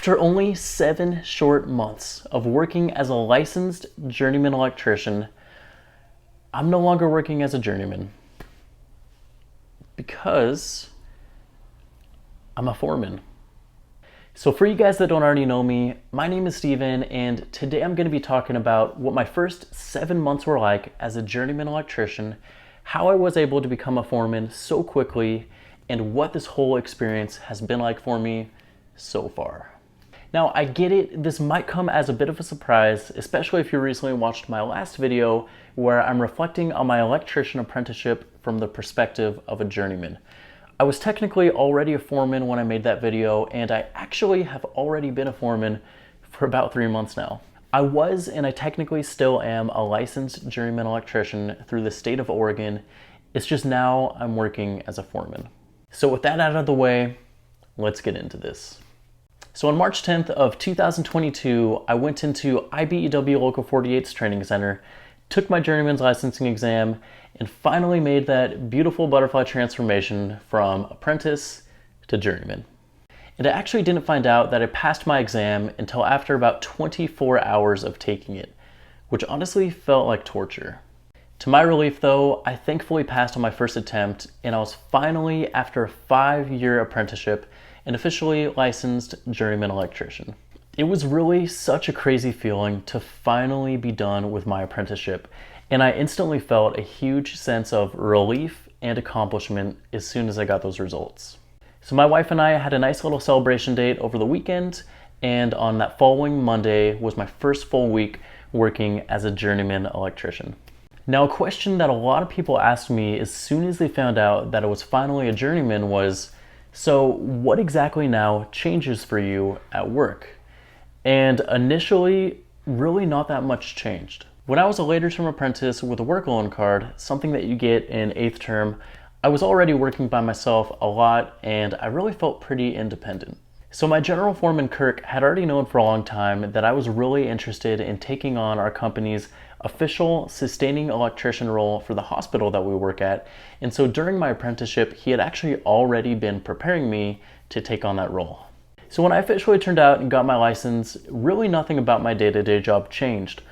After only 7 short months of working as a licensed journeyman electrician, I'm no longer working as a journeyman because I'm a foreman. So for you guys that don't already know me, my name is Steven, and today I'm going to be talking about what my first 7 months were like as a journeyman electrician, how I was able to become a foreman so quickly, and what this whole experience has been like for me so far. Now, I get it, this might come as a bit of a surprise, especially if you recently watched my last video where I'm reflecting on my electrician apprenticeship from the perspective of a journeyman. I was technically already a foreman when I made that video, and I actually have already been a foreman for about 3 months now. I was, and I technically still am, a licensed journeyman electrician through the state of Oregon. It's just now I'm working as a foreman. So with that out of the way, let's get into this. So on March 10th of 2022, I went into IBEW Local 48's training center, took my journeyman's licensing exam, and finally made that beautiful butterfly transformation from apprentice to journeyman. And I actually didn't find out that I passed my exam until after about 24 hours of taking it, which honestly felt like torture. To my relief though, I thankfully passed on my first attempt, and I was finally, after a 5-year apprenticeship, an officially licensed journeyman electrician. It was really such a crazy feeling to finally be done with my apprenticeship, and I instantly felt a huge sense of relief and accomplishment as soon as I got those results. So my wife and I had a nice little celebration date over the weekend, and on that following Monday was my first full week working as a journeyman electrician. Now, a question that a lot of people asked me as soon as they found out that I was finally a journeyman was, so what exactly now changes for you at work? And initially, really not that much changed. When I was a later term apprentice with a work loan card, something that you get in 8th term, I was already working by myself a lot, and I really felt pretty independent. So my general foreman Kirk had already known for a long time that I was really interested in taking on our company's official sustaining electrician role for the hospital that we work at. And so during my apprenticeship, he had actually already been preparing me to take on that role. So when I officially turned out and got my license, really nothing about my day-to-day job changed,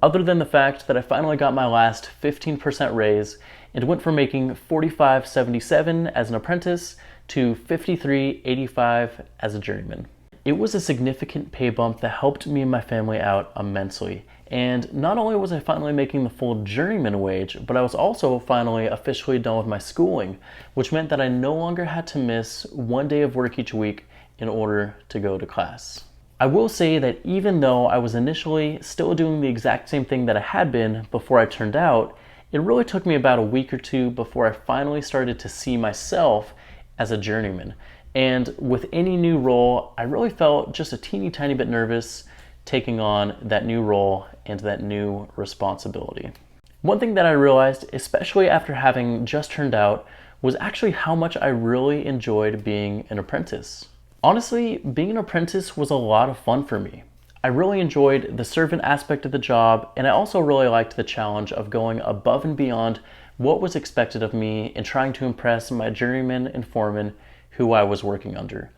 other than the fact that I finally got my last 15% raise and went from making $45.77 as an apprentice to $53.85 as a journeyman. It was a significant pay bump that helped me and my family out immensely. And not only was I finally making the full journeyman wage, but I was also finally officially done with my schooling, which meant that I no longer had to miss 1 day of work each week in order to go to class. I will say that even though I was initially still doing the exact same thing that I had been before I turned out, it really took me about a week or two before I finally started to see myself as a journeyman. And with any new role, I really felt just a teeny tiny bit nervous taking on that new role and that new responsibility. One thing that I realized, especially after having just turned out, was actually how much I really enjoyed being an apprentice. Honestly, being an apprentice was a lot of fun for me. I really enjoyed the servant aspect of the job, and I also really liked the challenge of going above and beyond what was expected of me and trying to impress my journeyman and foreman who I was working under,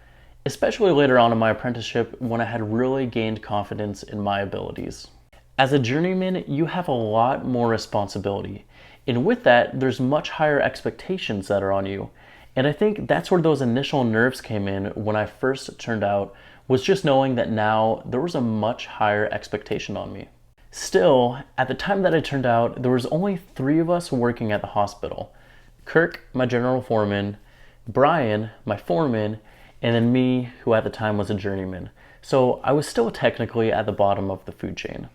especially later on in my apprenticeship when I had really gained confidence in my abilities. As a journeyman, you have a lot more responsibility, and with that, there's much higher expectations that are on you. And I think that's where those initial nerves came in when I first turned out, was just knowing that now there was a much higher expectation on me. Still, at the time that I turned out, there was only 3 of us working at the hospital. Kirk, my general foreman, Brian, my foreman, and then me, who at the time was a journeyman. So I was still technically at the bottom of the food chain.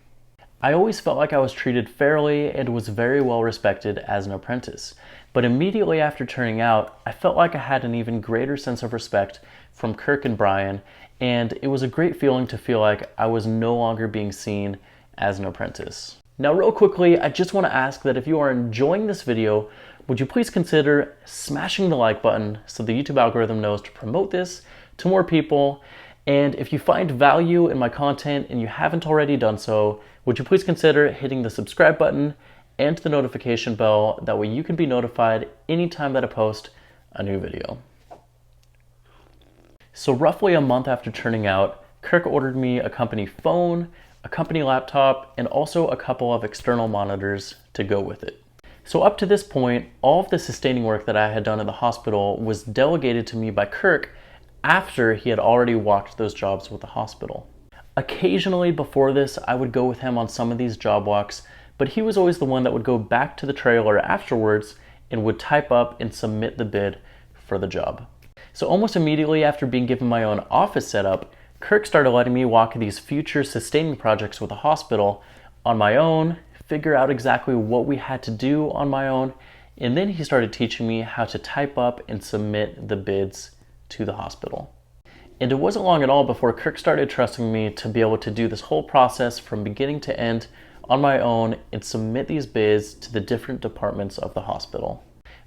I always felt like I was treated fairly and was very well respected as an apprentice. But immediately after turning out, I felt like I had an even greater sense of respect from Kirk and Brian, and it was a great feeling to feel like I was no longer being seen as an apprentice. Now, real quickly, I just want to ask that if you are enjoying this video, would you please consider smashing the like button so the YouTube algorithm knows to promote this to more people? And if you find value in my content and you haven't already done so, would you please consider hitting the subscribe button and the notification bell? That way you can be notified anytime that I post a new video. So roughly a month after turning out, Kirk ordered me a company phone, a company laptop, and also a couple of external monitors to go with it. So up to this point, all of the sustaining work that I had done in the hospital was delegated to me by Kirk after he had already walked those jobs with the hospital. Occasionally before this, I would go with him on some of these job walks, but he was always the one that would go back to the trailer afterwards and would type up and submit the bid for the job. So almost immediately after being given my own office setup, Kirk started letting me walk these future sustaining projects with the hospital on my own, figure out exactly what we had to do on my own, and then he started teaching me how to type up and submit the bids to the hospital. And it wasn't long at all before Kirk started trusting me to be able to do this whole process from beginning to end on my own and submit these bids to the different departments of the hospital.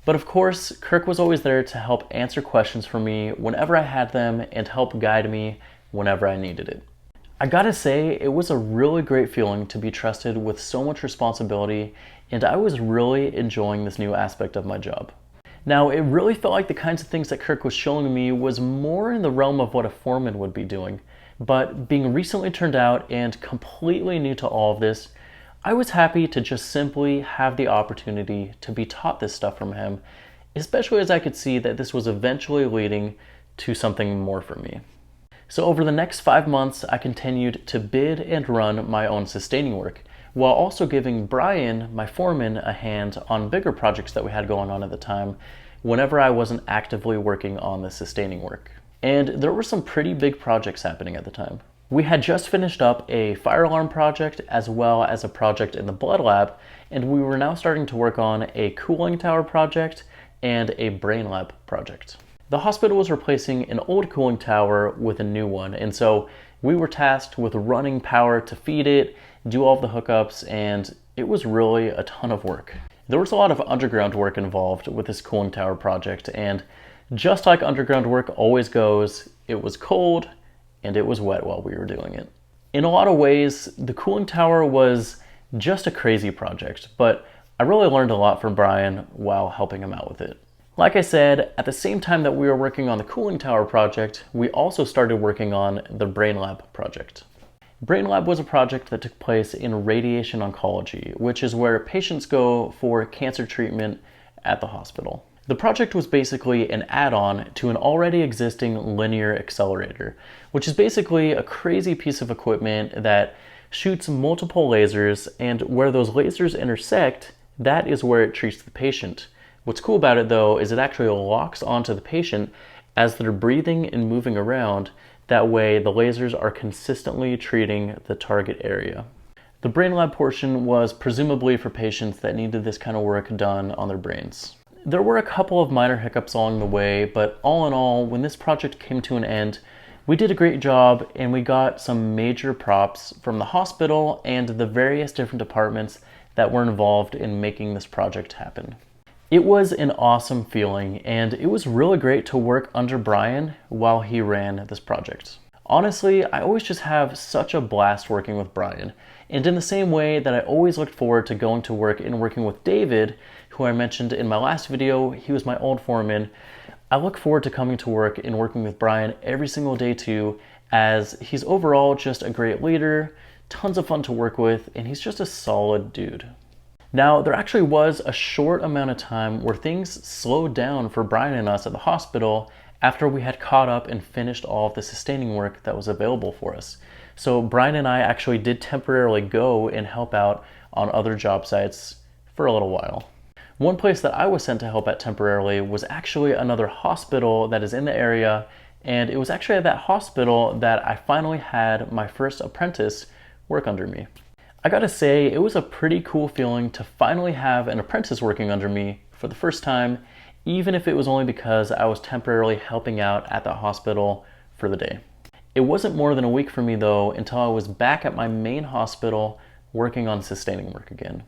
But of course, Kirk was always there to help answer questions for me whenever I had them and help guide me whenever I needed it. I gotta say, it was a really great feeling to be trusted with so much responsibility, and I was really enjoying this new aspect of my job. Now, it really felt like the kinds of things that Kirk was showing me was more in the realm of what a foreman would be doing, but being recently turned out and completely new to all of this, I was happy to just simply have the opportunity to be taught this stuff from him, especially as I could see that this was eventually leading to something more for me. So over the next 5 months, I continued to bid and run my own sustaining work, while also giving Brian, my foreman, a hand on bigger projects that we had going on at the time, whenever I wasn't actively working on the sustaining work. And there were some pretty big projects happening at the time. We had just finished up a fire alarm project as well as a project in the blood lab, and we were now starting to work on a cooling tower project and a brain lab project. The hospital was replacing an old cooling tower with a new one, and so we were tasked with running power to feed it, do all of the hookups, and it was really a ton of work. There was a lot of underground work involved with this cooling tower project, and just like underground work always goes, it was cold and it was wet while we were doing it. In a lot of ways, the cooling tower was just a crazy project, but I really learned a lot from Brian while helping him out with it. Like I said, at the same time that we were working on the cooling tower project, we also started working on the brain lab project. Brain lab was a project that took place in radiation oncology, which is where patients go for cancer treatment at the hospital. The project was basically an add-on to an already existing linear accelerator, which is basically a crazy piece of equipment that shoots multiple lasers, and where those lasers intersect, that is where it treats the patient. What's cool about it though is it actually locks onto the patient as they're breathing and moving around. That way the lasers are consistently treating the target area. The brain lab portion was presumably for patients that needed this kind of work done on their brains. There were a couple of minor hiccups along the way, but all in all, when this project came to an end, we did a great job and we got some major props from the hospital and the various different departments that were involved in making this project happen. It was an awesome feeling, and it was really great to work under Brian while he ran this project. Honestly, I always just have such a blast working with Brian, and in the same way that I always looked forward to going to work and working with David, who I mentioned in my last video, he was my old foreman, I look forward to coming to work and working with Brian every single day too, as he's overall just a great leader, tons of fun to work with, and he's just a solid dude. Now, there actually was a short amount of time where things slowed down for Brian and us at the hospital after we had caught up and finished all of the sustaining work that was available for us. So Brian and I actually did temporarily go and help out on other job sites for a little while. One place that I was sent to help at temporarily was actually another hospital that is in the area, and it was actually at that hospital that I finally had my first apprentice work under me. I gotta say, it was a pretty cool feeling to finally have an apprentice working under me for the first time, even if it was only because I was temporarily helping out at the hospital for the day. It wasn't more than a week for me though until I was back at my main hospital working on sustaining work again.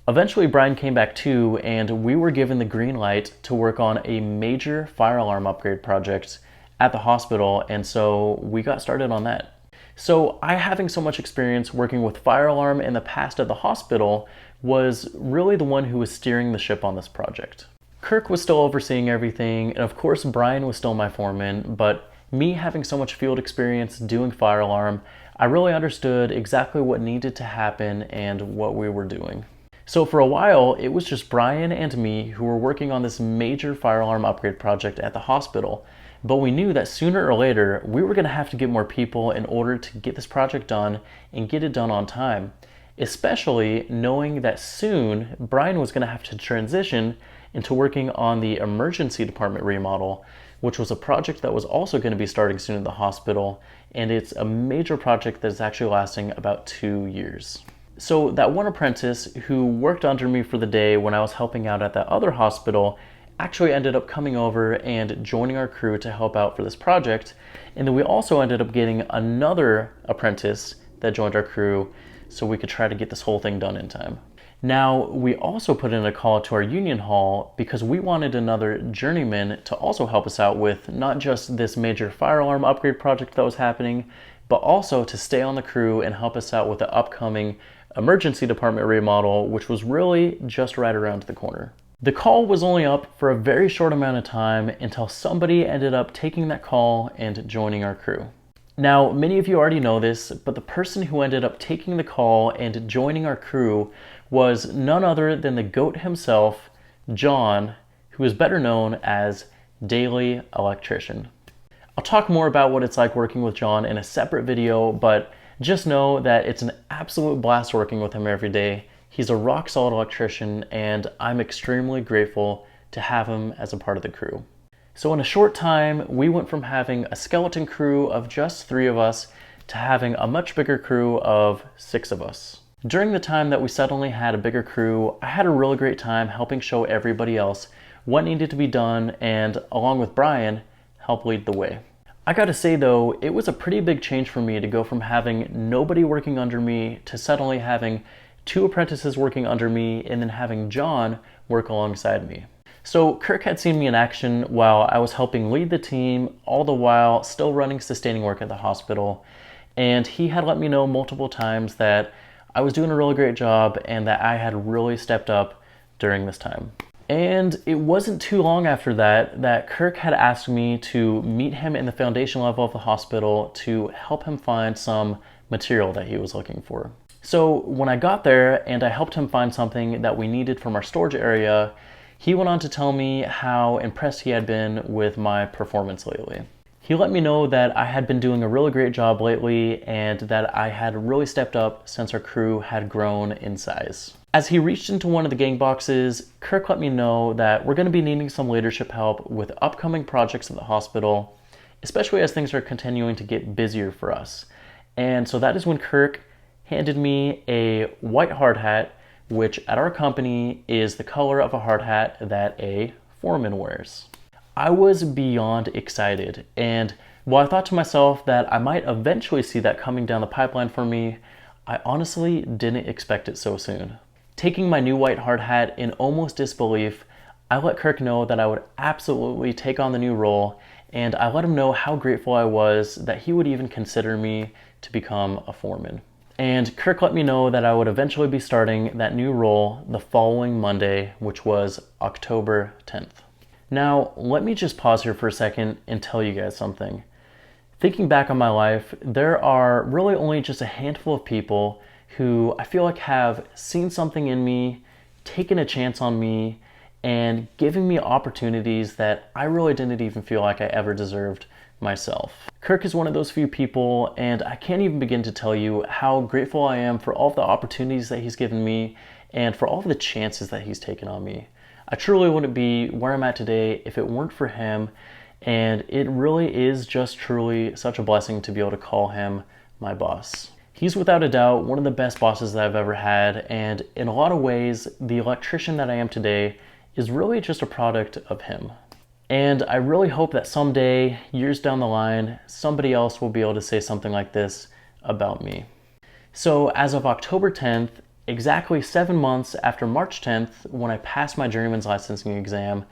Eventually Brian came back too, and we were given the green light to work on a major fire alarm upgrade project at the hospital, and so we got started on that. So I, having so much experience working with fire alarm in the past at the hospital, was really the one who was steering the ship on this project. Kirk was still overseeing everything, and of course Brian was still my foreman, but Me having so much field experience doing fire alarm, I really understood exactly what needed to happen and what we were doing. So for a while, it was just Brian and me who were working on this major fire alarm upgrade project at the hospital. But we knew that sooner or later, we were going to have to get more people in order to get this project done and get it done on time. Especially knowing that soon, Brian was going to have to transition into working on the emergency department remodel, which was a project that was also going to be starting soon at the hospital. And it's a major project that's actually lasting about 2 years. So that one apprentice who worked under me for the day when I was helping out at that other hospital actually ended up coming over and joining our crew to help out for this project. And then we also ended up getting another apprentice that joined our crew so we could try to get this whole thing done in time. Now, we also put in a call to our union hall because we wanted another journeyman to also help us out with not just this major fire alarm upgrade project that was happening, but also to stay on the crew and help us out with the upcoming emergency department remodel, which was really just right around the corner. The call was only up for a very short amount of time until somebody ended up taking that call and joining our crew. Now, many of you already know this, but the person who ended up taking the call and joining our crew was none other than the GOAT himself, John, who is better known as Daily Electrician. I'll talk more about what it's like working with John in a separate video, but just know that it's an absolute blast working with him every day. He's a rock solid electrician, and I'm extremely grateful to have him as a part of the crew. So in a short time, we went from having a skeleton crew of just 3 of us to having a much bigger crew of 6 of us. During the time that we suddenly had a bigger crew, I had a really great time helping show everybody else what needed to be done and, along with Brian, help lead the way. I gotta say though, it was a pretty big change for me to go from having nobody working under me to suddenly having 2 apprentices working under me and then having John work alongside me. So Kirk had seen me in action while I was helping lead the team, all the while still running sustaining work at the hospital. And he had let me know multiple times that I was doing a really great job and that I had really stepped up during this time. And it wasn't too long after that Kirk had asked me to meet him in the foundation level of the hospital to help him find some material that he was looking for. So when I got there and I helped him find something that we needed from our storage area, he went on to tell me how impressed he had been with my performance lately. He let me know that I had been doing a really great job lately and that I had really stepped up since our crew had grown in size. As he reached into one of the gang boxes, Kirk let me know that we're going to be needing some leadership help with upcoming projects at the hospital, especially as things are continuing to get busier for us. And so that is when Kirk handed me a white hard hat, which at our company is the color of a hard hat that a foreman wears. I was beyond excited, and while I thought to myself that I might eventually see that coming down the pipeline for me, I honestly didn't expect it so soon. Taking my new white hard hat in almost disbelief, I let Kirk know that I would absolutely take on the new role, and I let him know how grateful I was that he would even consider me to become a foreman. And Kirk let me know that I would eventually be starting that new role the following Monday, which was October 10th. Now, let me just pause here for a second and tell you guys something. Thinking back on my life, there are really only just a handful of people who I feel like have seen something in me, taken a chance on me, and giving me opportunities that I really didn't even feel like I ever deserved myself. Kirk is one of those few people, and I can't even begin to tell you how grateful I am for all of the opportunities that he's given me and for all of the chances that he's taken on me. I truly wouldn't be where I'm at today if it weren't for him, and it really is just truly such a blessing to be able to call him my boss. He's without a doubt one of the best bosses that I've ever had, and in a lot of ways, the electrician that I am today is really just a product of him. And I really hope that someday, years down the line, somebody else will be able to say something like this about me. So as of October 10th, exactly 7 months after March 10th, when I passed my journeyman's licensing exam,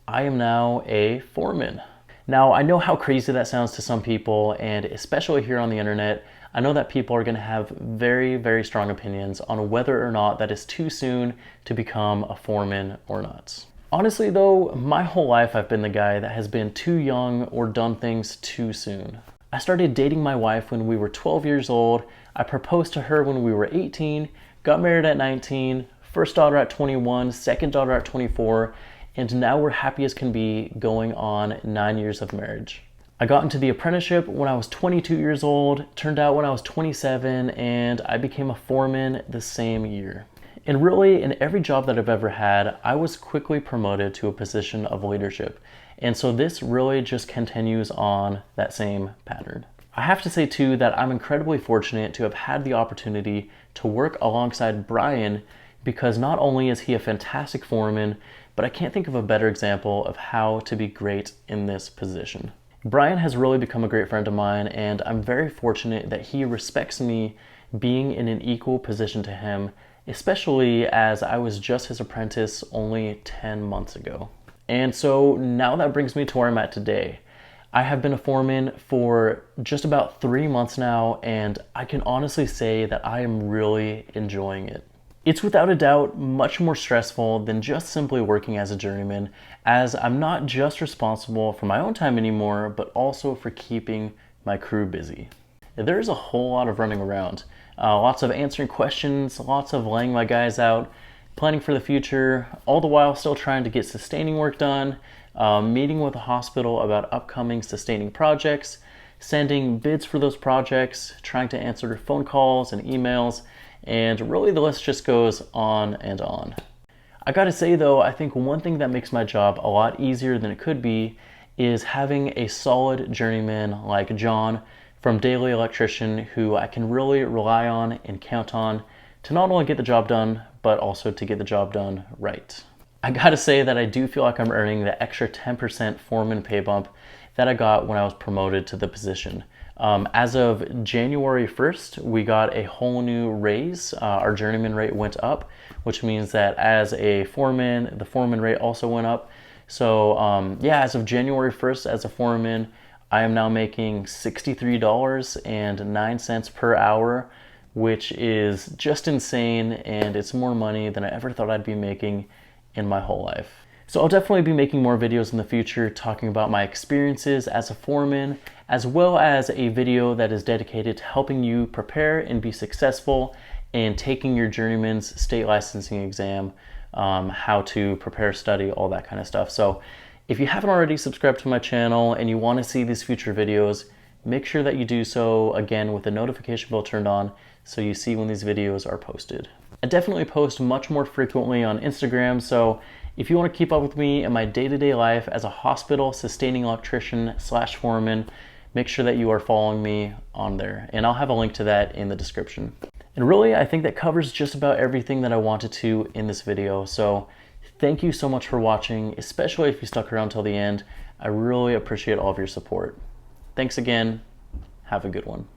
I am now a foreman. Now, I know how crazy that sounds to some people, and especially here on the internet, I know that people are going to have very, very strong opinions on whether or not that is too soon to become a foreman or not. Honestly though, my whole life I've been the guy that has been too young or done things too soon. I started dating my wife when we were 12 years old. I proposed to her when we were 18, got married at 19, first daughter at 21, second daughter at 24, and now we're happy as can be going on 9 years of marriage. I got into the apprenticeship when I was 22 years old, turned out when I was 27, and I became a foreman the same year. And really, in every job that I've ever had, I was quickly promoted to a position of leadership. And so this really just continues on that same pattern. I have to say too that I'm incredibly fortunate to have had the opportunity to work alongside Brian, because not only is he a fantastic foreman, but I can't think of a better example of how to be great in this position. Brian has really become a great friend of mine, and I'm very fortunate that he respects me being in an equal position to him, especially as I was just his apprentice only 10 months ago. And so now that brings me to where I'm at today. I have been a foreman for just about 3 months now, and I can honestly say that I am really enjoying it. It's without a doubt much more stressful than just simply working as a journeyman, as I'm not just responsible for my own time anymore, but also for keeping my crew busy. There's a whole lot of running around, lots of answering questions, lots of laying my guys out, planning for the future, all the while still trying to get sustaining work done, meeting with the hospital about upcoming sustaining projects, sending bids for those projects, trying to answer phone calls and emails, and really the list just goes on and on. I gotta say though, I think one thing that makes my job a lot easier than it could be is having a solid journeyman like John from Daily Electrician, who I can really rely on and count on to not only get the job done, but also to get the job done right. I gotta say that I do feel like I'm earning the extra 10% foreman pay bump that I got when I was promoted to the position. As of January 1st, we got a whole new raise. Our journeyman rate went up, which means that as a foreman, the foreman rate also went up. So yeah, as of January 1st, as a foreman, I am now making $63.09 per hour, which is just insane, and it's more money than I ever thought I'd be making in my whole life. So I'll definitely be making more videos in the future talking about my experiences as a foreman, as well as a video that is dedicated to helping you prepare and be successful in taking your journeyman's state licensing exam, how to prepare, study, all that kind of stuff. So if you haven't already subscribed to my channel and you want to see these future videos, make sure that you do so, again, with the notification bell turned on so you see when these videos are posted. I definitely post much more frequently on Instagram, so if you want to keep up with me in my day-to-day life as a hospital sustaining electrician / foreman, make sure that you are following me on there, and I'll have a link to that in the description. And really, I think that covers just about everything that I wanted to in this video, so thank you so much for watching, especially if you stuck around till the end. I really appreciate all of your support. Thanks again. Have a good one.